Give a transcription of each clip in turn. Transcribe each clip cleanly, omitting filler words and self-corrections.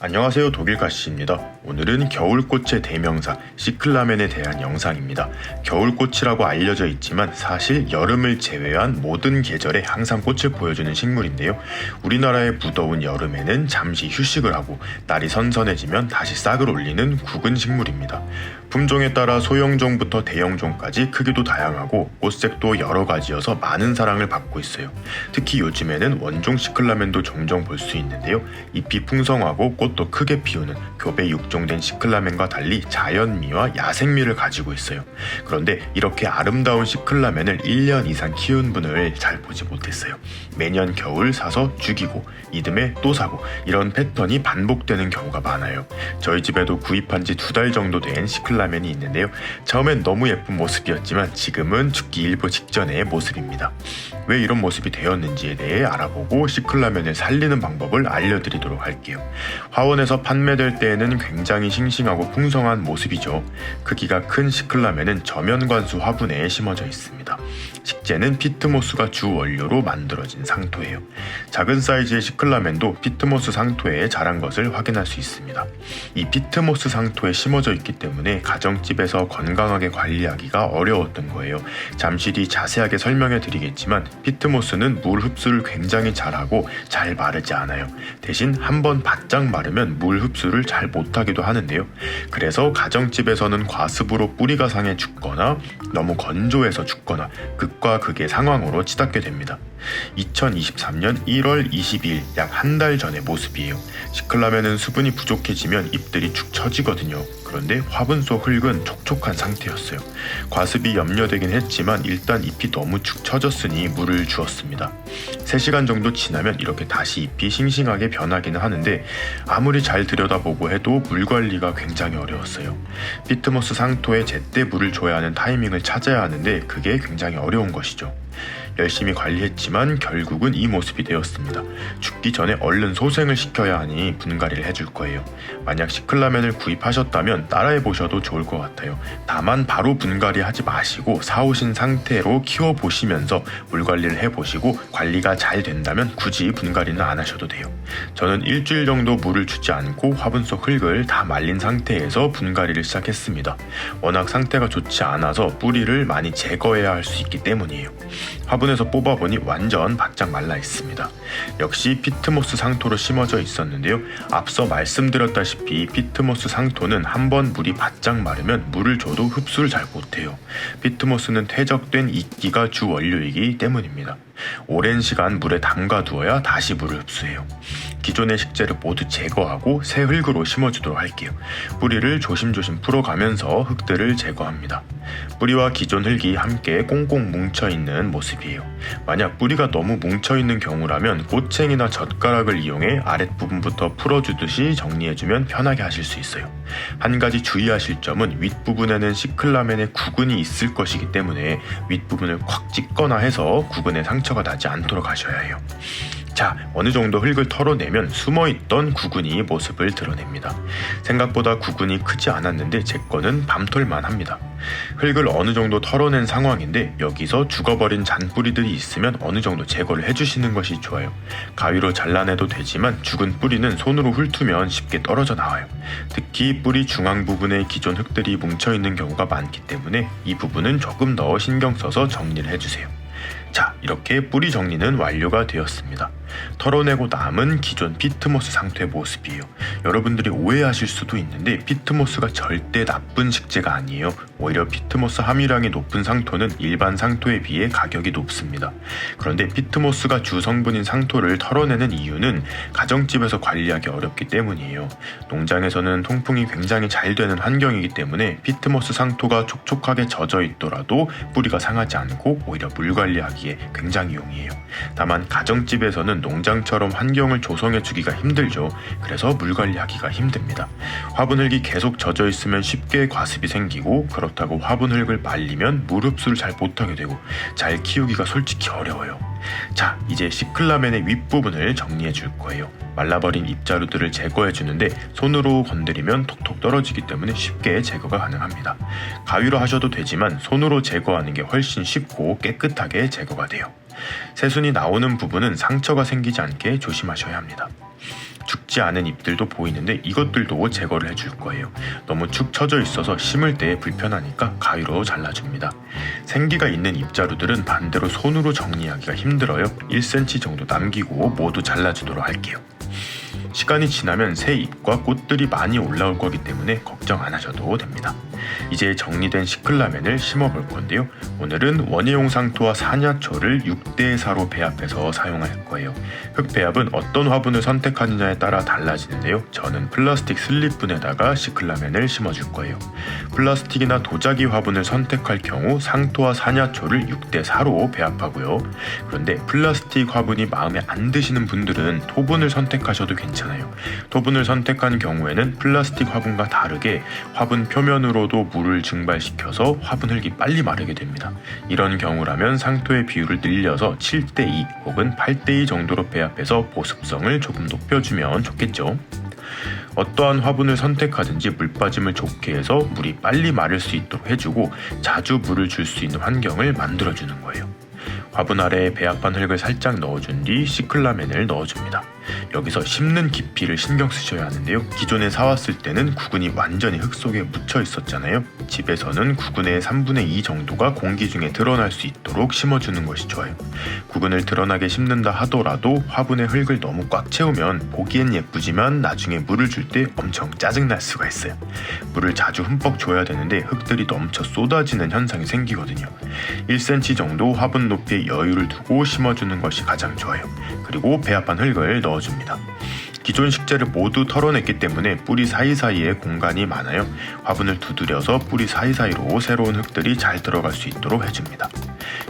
안녕하세요, 독일가시입니다. 오늘은 겨울꽃의 대명사 시클라멘에 대한 영상입니다. 겨울꽃이라고 알려져 있지만 사실 여름을 제외한 모든 계절에 항상 꽃을 보여주는 식물인데요. 우리나라의 무더운 여름에는 잠시 휴식을 하고 날이 선선해지면 다시 싹을 올리는 국은 식물입니다. 품종에 따라 소형종부터 대형종까지 크기도 다양하고 꽃색도 여러 가지여서 많은 사랑을 받고 있어요. 특히 요즘에는 원종 시클라멘도 종종 볼 수 있는데요. 잎이 풍성하고 꽃도 크게 피우는 교배 육종된 시클라멘과 달리 자연미와 야생미를 가지고 있어요. 그런데 이렇게 아름다운 시클라멘을 1년 이상 키운 분을 잘 보지 못했어요. 매년 겨울 사서 죽이고 이듬해 또 사고 이런 패턴이 반복되는 경우가 많아요. 저희 집에도 구입한 지 2달 정도 된 시클라멘이 있는데요. 처음엔 너무 예쁜 모습이었지만 지금은 죽기 일보 직전의 모습입니다. 왜 이런 모습이 되었는지에 대해 알아보고 시클라멘을 살리는 방법을 알려드리도록 할게요. 화원에서 판매될 때에는 굉장히 싱싱하고 풍성한 모습이죠. 크기가 큰 시클라멘은 저면관수 화분에 심어져 있습니다. 식재는 피트모스가 주 원료로 만들어진 상토예요. 작은 사이즈의 시클라멘도 피트모스 상토에 자란 것을 확인할 수 있습니다. 이 피트모스 상토에 심어져 있기 때문에 가정집에서 건강하게 관리하기가 어려웠던 거예요. 잠시 뒤 자세하게 설명해 드리겠지만 피트모스는 물 흡수를 굉장히 잘하고 잘 마르지 않아요. 대신 한번 바짝 마르면 물 흡수를 잘 못하기도 하는데요. 그래서 가정집에서는 과습으로 뿌리가 상해 죽거나 너무 건조해서 죽거나 극과 극의 상황으로 치닫게 됩니다. 2023년 1월 22일 약 한 달 전의 모습이에요. 시클라멘은 수분이 부족해지면 잎들이 축 처지거든요. 그런데 화분 속 흙은 촉촉한 상태였어요. 과습이 염려되긴 했지만 일단 잎이 너무 축 처졌으니 물을 주었습니다. 3시간 정도 지나면 이렇게 다시 잎이 싱싱하게 변하기는 하는데 아무리 잘 들여다보고 해도 물 관리가 굉장히 어려웠어요. 피트모스 상토에 제때 물을 줘야 하는 타이밍을 찾아야 하는데 그게 굉장히 어려운 것이죠. 열심히 관리했지만 결국은 이 모습이 되었습니다. 죽기 전에 얼른 소생을 시켜야 하니 분갈이를 해줄 거예요. 만약 시클라멘을 구입하셨다면 따라해 보셔도 좋을 것 같아요. 다만 바로 분갈이 하지 마시고 사오신 상태로 키워보시면서 물 관리를 해보시고 관리가 잘 된다면 굳이 분갈이는 안 하셔도 돼요. 저는 일주일 정도 물을 주지 않고 화분 속 흙을 다 말린 상태에서 분갈이를 시작했습니다. 워낙 상태가 좋지 않아서 뿌리를 많이 제거해야 할 수 있기 때문이에요. 화분에서 뽑아보니 완전 바짝 말라 있습니다. 역시 피트모스 상토로 심어져 있었는데요. 앞서 말씀드렸다시피 피트모스 상토는 한번 물이 바짝 마르면 물을 줘도 흡수를 잘 못해요. 피트모스는 퇴적된 이끼가 주 원료이기 때문입니다. 오랜 시간 물에 담가두어야 다시 물을 흡수해요. 기존의 식재를 모두 제거하고 새 흙으로 심어주도록 할게요. 뿌리를 조심조심 풀어가면서 흙들을 제거합니다. 뿌리와 기존 흙이 함께 꽁꽁 뭉쳐있는 모습이에요. 만약 뿌리가 너무 뭉쳐있는 경우라면 꽃챙이나 젓가락을 이용해 아랫부분부터 풀어주듯이 정리해주면 편하게 하실 수 있어요. 한 가지 주의하실 점은 윗부분에는 시클라멘의 구근이 있을 것이기 때문에 윗부분을 콱 찢거나 해서 구근에 상처가 나지 않도록 하셔야 해요. 자, 어느 정도 흙을 털어내면 숨어있던 구근이 모습을 드러냅니다. 생각보다 구근이 크지 않았는데 제 거는 밤톨만 합니다. 흙을 어느 정도 털어낸 상황인데 여기서 죽어버린 잔뿌리들이 있으면 어느 정도 제거를 해주시는 것이 좋아요. 가위로 잘라내도 되지만 죽은 뿌리는 손으로 훑으면 쉽게 떨어져 나와요. 특히 뿌리 중앙 부분에 기존 흙들이 뭉쳐있는 경우가 많기 때문에 이 부분은 조금 더 신경 써서 정리를 해주세요. 자, 이렇게 뿌리 정리는 완료가 되었습니다. 털어내고 남은 기존 피트모스 상토의 모습이에요. 여러분들이 오해하실 수도 있는데 피트모스가 절대 나쁜 식재가 아니에요. 오히려 피트모스 함유량이 높은 상토는 일반 상토에 비해 가격이 높습니다. 그런데 피트모스가 주 성분인 상토를 털어내는 이유는 가정집에서 관리하기 어렵기 때문이에요. 농장에서는 통풍이 굉장히 잘 되는 환경이기 때문에 피트모스 상토가 촉촉하게 젖어 있더라도 뿌리가 상하지 않고 오히려 물 관리하기에 굉장히 용이해요. 다만 가정집에서는 농장처럼 환경을 조성해 주기가 힘들죠. 그래서 물 관리하기가 힘듭니다. 화분 흙이 계속 젖어 있으면 쉽게 과습이 생기고 그렇다고 화분 흙을 말리면 물 흡수를 잘 못하게 되고 잘 키우기가 솔직히 어려워요. 자, 이제 시클라멘의 윗부분을 정리해 줄 거예요. 말라버린 잎자루들을 제거해 주는데 손으로 건드리면 톡톡 떨어지기 때문에 쉽게 제거가 가능합니다. 가위로 하셔도 되지만 손으로 제거하는 게 훨씬 쉽고 깨끗하게 제거가 돼요. 새순이 나오는 부분은 상처가 생기지 않게 조심하셔야 합니다. 죽지 않은 잎들도 보이는데 이것들도 제거를 해줄 거예요. 너무 축 처져 있어서 심을 때 불편하니까 가위로 잘라줍니다. 생기가 있는 잎자루들은 반대로 손으로 정리하기가 힘들어요. 1cm 정도 남기고 모두 잘라주도록 할게요. 시간이 지나면 새 잎과 꽃들이 많이 올라올 거기 때문에 걱정 안 하셔도 됩니다. 이제 정리된 시클라멘을 심어볼 건데요. 오늘은 원예용 상토와 산야초를 6대4로 배합해서 사용할 거예요. 흙배합은 어떤 화분을 선택하느냐에 따라 달라지는데요. 저는 플라스틱 슬립분에다가 시클라멘을 심어줄 거예요. 플라스틱이나 도자기 화분을 선택할 경우 상토와 산야초를 6대4로 배합하고요. 그런데 플라스틱 화분이 마음에 안 드시는 분들은 토분을 선택하셔도 괜찮아요. 토분을 선택한 경우에는 플라스틱 화분과 다르게 화분 표면으로도 물을 증발시켜서 화분 흙이 빨리 마르게 됩니다. 이런 경우라면 상토의 비율을 늘려서 7대2 혹은 8대2 정도로 배합해서 보습성을 조금 높여주면 좋겠죠. 어떠한 화분을 선택하든지 물빠짐을 좋게 해서 물이 빨리 마를 수 있도록 해주고 자주 물을 줄 수 있는 환경을 만들어주는 거예요. 화분 아래에 배합한 흙을 살짝 넣어준 뒤 시클라멘을 넣어줍니다. 여기서 심는 깊이를 신경 쓰셔야 하는데요. 기존에 사왔을 때는 구근이 완전히 흙 속에 묻혀 있었잖아요. 집에서는 구근의 3분의 2 정도가 공기 중에 드러날 수 있도록 심어주는 것이 좋아요. 구근을 드러나게 심는다 하더라도 화분에 흙을 너무 꽉 채우면 보기엔 예쁘지만 나중에 물을 줄 때 엄청 짜증날 수가 있어요. 물을 자주 흠뻑 줘야 되는데 흙들이 넘쳐 쏟아지는 현상이 생기거든요. 1cm 정도 화분 높이에 여유를 두고 심어주는 것이 가장 좋아요. 그리고 배합한 흙을 넣어줍니다. 기존 식재를 모두 털어냈기 때문에 뿌리 사이사이에 공간이 많아요. 화분을 두드려서 뿌리 사이사이로 새로운 흙들이 잘 들어갈 수 있도록 해줍니다.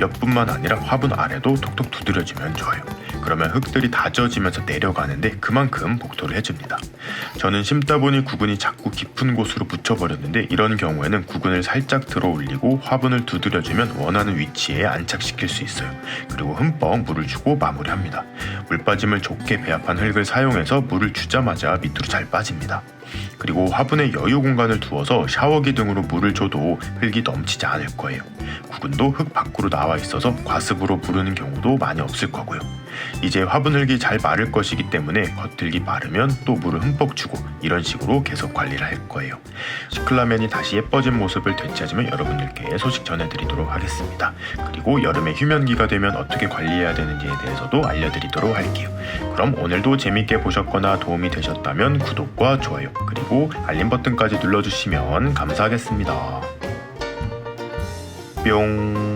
옆뿐만 아니라 화분 아래도 톡톡 두드려주면 좋아요. 그러면 흙들이 다져지면서 내려가는데 그만큼 복토를 해줍니다. 저는 심다 보니 구근이 자꾸 깊은 곳으로 묻혀버렸는데 이런 경우에는 구근을 살짝 들어 올리고 화분을 두드려주면 원하는 위치에 안착시킬 수 있어요. 그리고 흠뻑 물을 주고 마무리합니다. 물빠짐을 좋게 배합한 흙을 사용해서 물을 주자마자 밑으로 잘 빠집니다. 그리고 화분에 여유 공간을 두어서 샤워기 등으로 물을 줘도 흙이 넘치지 않을 거예요. 구근도 흙 밖으로 나와 있어서 과습으로 무르는 경우도 많이 없을 거고요. 이제 화분 흙이 잘 마를 것이기 때문에 겉흙이 마르면 또 물을 흠뻑 주고 이런 식으로 계속 관리를 할 거예요. 시클라멘이 다시 예뻐진 모습을 되찾으면 여러분들께 소식 전해드리도록 하겠습니다. 그리고 여름에 휴면기가 되면 어떻게 관리해야 되는지에 대해서도 알려드리도록 할게요. 그럼 오늘도 재밌게 보셨거나 도움이 되셨다면 구독과 좋아요 그리고 알림 버튼까지 눌러주시면 감사하겠습니다. 뿅.